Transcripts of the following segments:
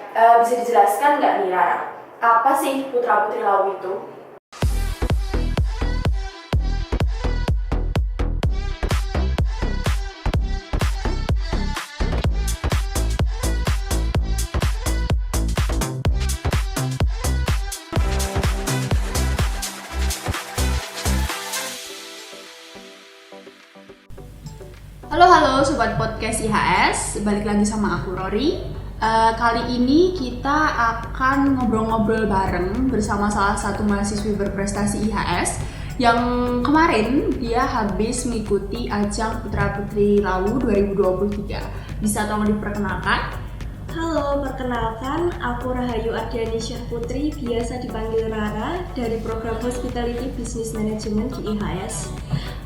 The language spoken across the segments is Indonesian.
Bisa dijelaskan nggak nih Rara, apa sih Putra Putri Lawu itu? Halo Sobat Podcast IHS, balik lagi sama aku Rory. Kali ini kita akan ngobrol-ngobrol bareng bersama salah satu mahasiswi berprestasi IHS yang kemarin dia habis mengikuti ajang Putra Putri Lawu 2023. Bisa tolong diperkenalkan? Halo, perkenalkan aku Rahayu Ardianisyah Putri, biasa dipanggil Rara, dari program Hospitality Business Management di IHS.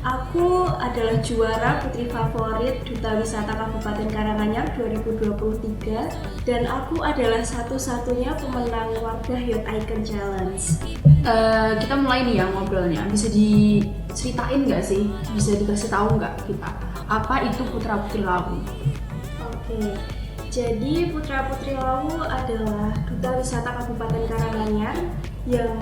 Aku adalah juara putri favorit Duta Wisata Kabupaten Karanganyar 2023 dan aku adalah satu-satunya pemenang Wardah Youth Icon Challenge. Kita mulai nih ya ngobrolnya. Bisa diceritain nggak sih? Bisa dikasih tahu nggak kita apa itu Putra Putri Lawu? Oke. Jadi Putra Putri Lawu adalah Duta Wisata Kabupaten Karanganyar yang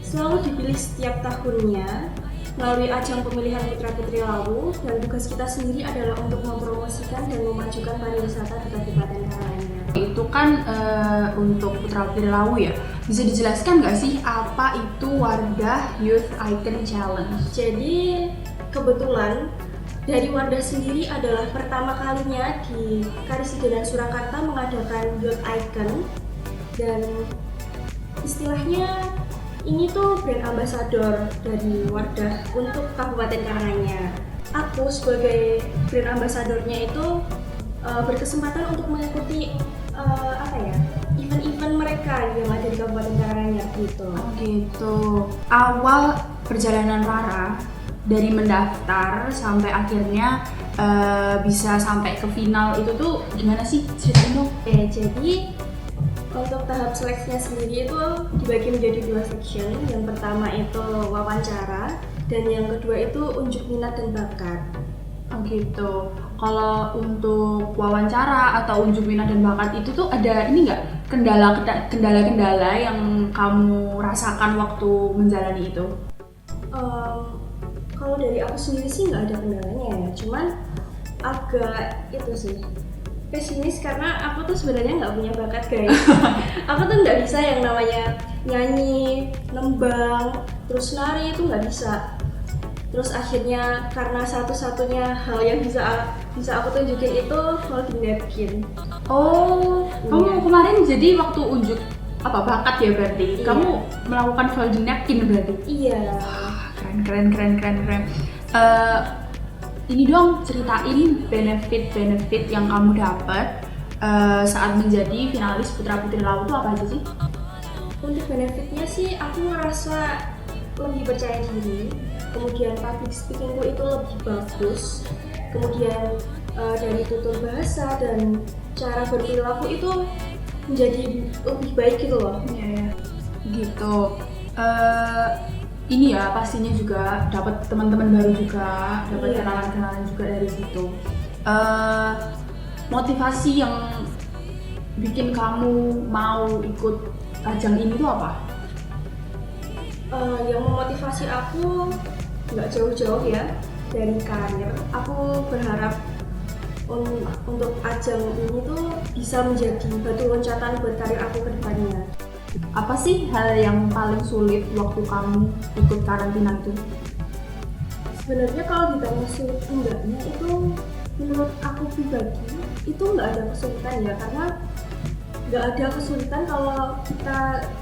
selalu dipilih setiap tahunnya melalui ajang pemilihan Putra Putri Lawu, dan tugas kita sendiri adalah untuk mempromosikan dan memajukan pariwisata di Kabupaten Karanganyar. Itu kan untuk Putra Putri Lawu ya. Bisa dijelaskan nggak sih apa itu Wardah Youth Icon Challenge? Jadi kebetulan dari Wardah sendiri adalah pertama kalinya di Karisidenan Surakarta mengadakan Youth Icon, dan istilahnya ini tuh brand ambassador dari Wardah untuk Kabupaten Karanganyar. Aku sebagai brand ambassadornya itu berkesempatan untuk mengikuti event-event mereka yang ada di Kabupaten Karanganyar gitu. Oh gitu. Awal perjalanan Rara dari mendaftar sampai akhirnya bisa sampai ke final itu tuh gimana sih? Ceritain dong. Jadi untuk tahap seleksinya sendiri itu dibagi menjadi 2 section. Yang pertama itu wawancara dan yang kedua itu unjuk minat dan bakat. Oh gitu. Kalau untuk wawancara atau unjuk minat dan bakat itu tuh ada ini nggak kendala-kendala yang kamu rasakan waktu menjalani itu? Kalau dari aku sendiri sih nggak ada kendalanya ya, cuman agak itu sih pesimis karena aku tuh sebenarnya nggak punya bakat guys. Aku tuh nggak bisa yang namanya nyanyi, nembang, terus nari itu nggak bisa. Terus akhirnya karena satu-satunya hal yang bisa aku tunjukin itu folding napkin. Oh, kamu kemarin jadi waktu unjuk bakat ya berarti? Iya. Kamu melakukan folding napkin berarti? Iya. Keren. Ini dong ceritain benefit yang kamu dapat saat menjadi finalis Putra Putri Lawu itu apa aja sih? Untuk benefitnya sih aku ngerasa lebih percaya diri, kemudian public speakingku itu lebih bagus, kemudian dari tutur bahasa dan cara berperilaku itu menjadi lebih baik gitu loh. Iya. Gitu. Ini ya pastinya juga dapat teman-teman baru juga, dapat kenalan-kenalan juga dari situ. Motivasi yang bikin kamu mau ikut ajang ini tuh apa? Yang memotivasi aku nggak jauh-jauh ya dari karir. Aku berharap untuk ajang ini tuh bisa menjadi batu loncatan buat karir aku ke depannya. Apa sih hal yang paling sulit waktu kamu ikut karantina itu? Sebenarnya kalau ditanya sulit enggaknya itu menurut aku pribadi itu nggak ada kesulitan ya, karena nggak ada kesulitan kalau kita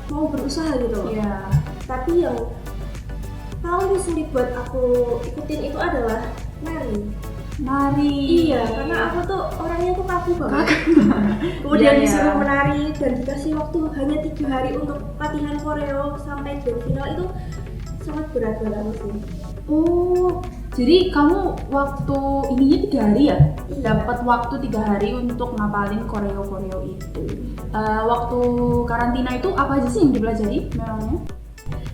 mau berusaha gitu loh. Iya. Tapi yang paling sulit buat aku ikutin itu adalah nari. Iya, karena aku tuh orangnya tuh kaku banget. Kemudian disuruh menari dan dikasih waktu hanya 3 hari untuk latihan koreo sampai grand final itu sangat berat buat aku sih. Oh, jadi kamu waktu ininya 3 hari ya? Iya. Dapat waktu 3 hari untuk ngapalin koreo itu. Waktu karantina itu apa aja sih yang dipelajari memangnya?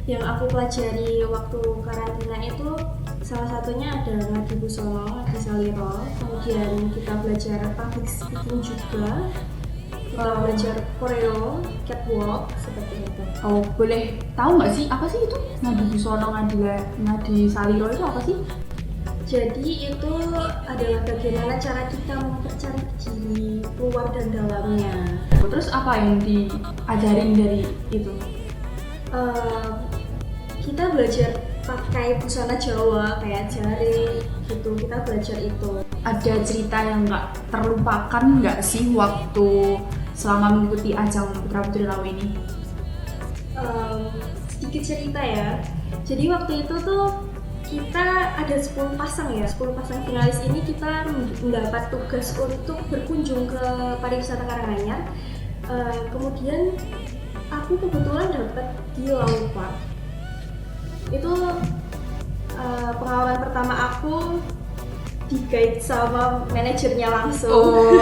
Yang aku pelajari waktu karantina itu salah satunya ada Ngadi Busono, Ngadi Saliro, kemudian kita belajar public speaking juga, kita belajar koreo, catwalk seperti itu. Oh, boleh tahu nggak sih apa sih itu Ngadi Busana Ngadi Saliro itu apa sih? Jadi itu adalah bagaimana cara kita mempercari diri luar dan dalamnya. Terus apa yang diajarin dari itu? Kita belajar pakai busana Jawa kayak jari gitu, kita belajar itu. Ada cerita yang nggak terlupakan nggak sih waktu selama mengikuti ajang Putra Putri Lawu ini? Sedikit cerita ya. Jadi waktu itu tuh kita ada 10 pasang ya, 10 pasang finalis ini kita mendapat tugas untuk berkunjung ke pariwisata Karanganyar. Kemudian aku kebetulan dapat di Lawu Park. Itu pengalaman pertama aku di guide sama manajernya langsung. Oh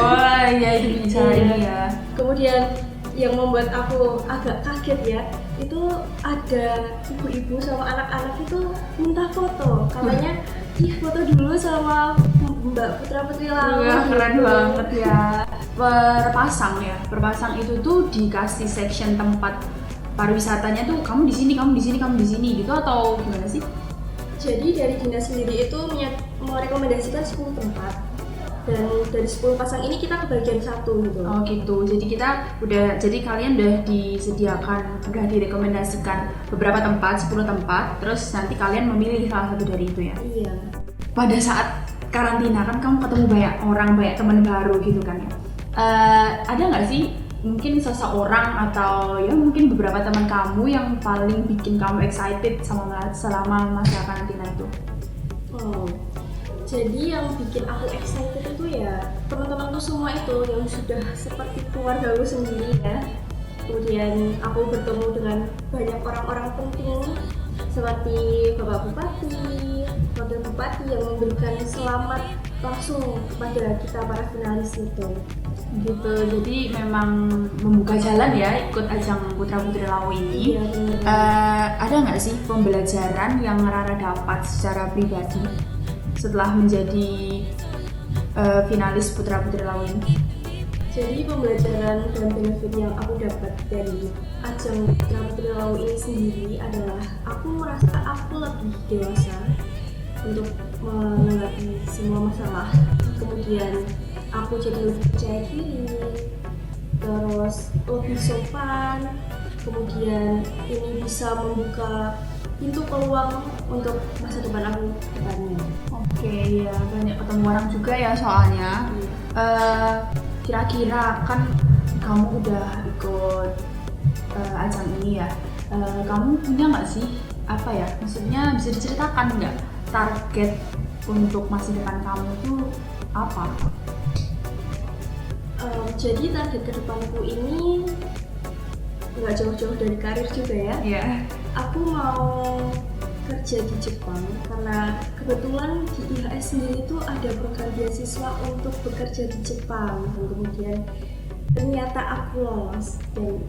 ya, itu bisa ini ya. Kemudian yang membuat aku agak kaget ya, itu ada ibu-ibu sama anak-anak itu minta foto, katanya ih foto dulu sama Mbak Putra Putri Lawu. Wah, keren banget ya. Perpasang itu tuh dikasih section tempat pariwisatanya tuh, kamu di sini, kamu di sini, kamu di sini gitu, atau gimana sih? Jadi dari dinas sendiri itu merekomendasikan 10 tempat, dan dari 10 pasang ini kita kebagian 1 gitu. Oh gitu, jadi kalian udah disediakan, udah direkomendasikan beberapa tempat, 10 tempat, terus nanti kalian memilih salah satu dari itu ya? Iya. Pada saat karantina kan kamu ketemu banyak orang, banyak teman baru gitu kan ya. Ada nggak sih mungkin seseorang atau ya mungkin beberapa teman kamu yang paling bikin kamu excited selama masa karantina itu? Jadi yang bikin aku excited itu ya teman-temanku semua itu yang sudah seperti keluarga aku sendiri ya. Kemudian aku bertemu dengan banyak orang-orang penting seperti Bapak Bupati, Wakil Bupati yang memberikan selamat langsung kepada kita para finalis itu. Gitu, jadi memang membuka jalan ya ikut ajang Putra Putri Lawu ini. Iya, ada nggak sih pembelajaran yang Rara dapat secara pribadi setelah menjadi finalis Putra Putri Lawu ini? Jadi pembelajaran dan benefit yang aku dapat dari ajang Putra Putri Lawu ini sendiri adalah aku merasa aku lebih dewasa untuk menghadapi semua masalah. Kemudian aku jadi lebih percaya diri, terus lebih sopan, kemudian ini bisa membuka pintu peluang untuk masa depan aku depannya. Oke, ya banyak ketemu orang juga ya soalnya. Kira-kira kan kamu udah ikut ajang ini ya, kamu punya nggak sih apa ya, maksudnya bisa diceritakan nggak target untuk masa depan kamu tuh apa? Jadi target kedepanku ini nggak jauh-jauh dari karir juga ya. Yeah. Aku mau kerja di Jepang karena kebetulan di IHS sendiri tuh ada program beasiswa untuk bekerja di Jepang, dan kemudian ternyata aku lolos dan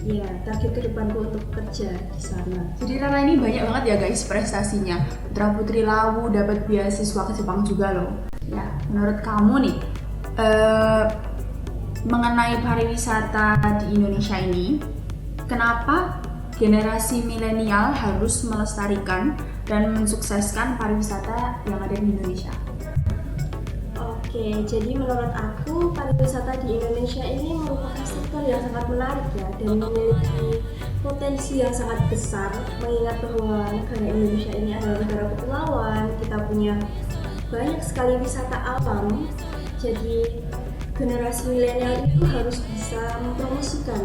ya target kedepanku untuk kerja di sana. Jadi Rara ini banyak banget ya guys prestasinya. Putra Putri Lawu dapat beasiswa ke Jepang juga loh. Ya, menurut kamu nih mengenai pariwisata di Indonesia ini, kenapa generasi milenial harus melestarikan dan mensukseskan pariwisata yang ada di Indonesia? Oke, jadi menurut aku pariwisata di Indonesia ini merupakan sektor yang sangat menarik ya, dan memiliki potensi yang sangat besar, mengingat bahwa negara Indonesia ini adalah negara kepulauan, kita punya banyak sekali wisata alam. Jadi generasi milenial itu harus bisa mempromosikan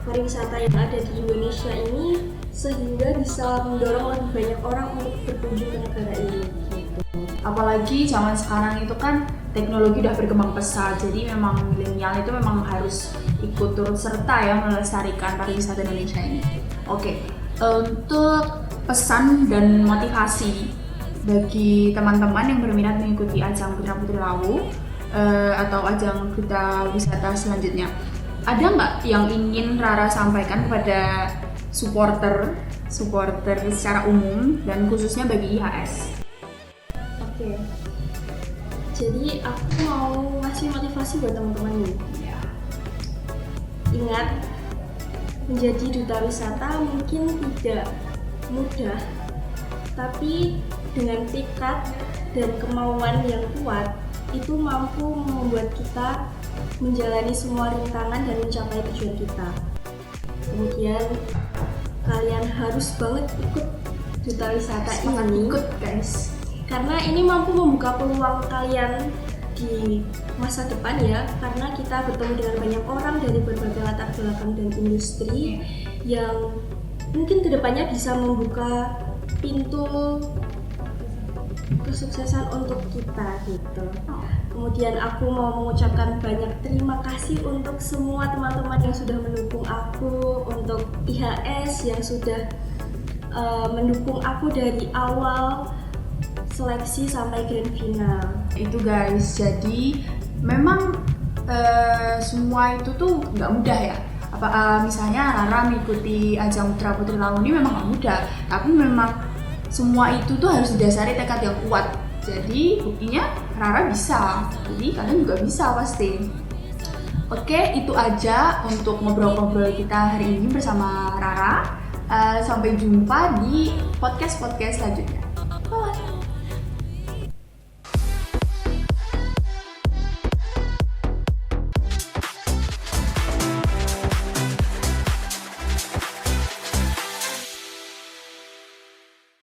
pariwisata yang ada di Indonesia ini sehingga bisa mendorong lebih banyak orang untuk berkunjung ke negara ini. Gitu. Apalagi zaman sekarang itu kan teknologi udah berkembang pesat, jadi memang milenial itu memang harus ikut turut serta ya melestarikan pariwisata Indonesia ini. Oke, untuk pesan dan motivasi bagi teman-teman yang berminat mengikuti ajang Putra Putri Lawu atau ajang duta wisata selanjutnya, ada nggak yang ingin Rara sampaikan kepada supporter secara umum dan khususnya bagi IHS? Oke. Jadi aku mau ngasih motivasi buat teman-teman nih. Ya. Ingat, menjadi duta wisata mungkin tidak mudah, tapi dengan tekad dan kemauan yang kuat, itu mampu membuat kita menjalani semua rintangan dan mencapai tujuan kita. Kemudian kalian harus banget ikut duta wisata Semangat ini, ikut guys. karena ini mampu membuka peluang kalian di masa depan ya, karena kita bertemu dengan banyak orang dari berbagai latar belakang dan industri yang mungkin kedepannya bisa membuka pintu kesuksesan untuk kita gitu. Kemudian aku mau mengucapkan banyak terima kasih untuk semua teman-teman yang sudah mendukung aku, untuk IHS yang sudah mendukung aku dari awal seleksi sampai grand final. Itu guys, jadi memang semua itu tuh nggak mudah ya. Misalnya Rara mengikuti ajang Putra Putri tahun ini memang nggak mudah, tapi memang semua itu tuh harus didasari tekad yang kuat. Jadi buktinya Rara bisa, jadi kalian juga bisa pasti. Oke, itu aja untuk ngobrol-ngobrol kita hari ini bersama Rara. Sampai jumpa di podcast-podcast selanjutnya. Bye.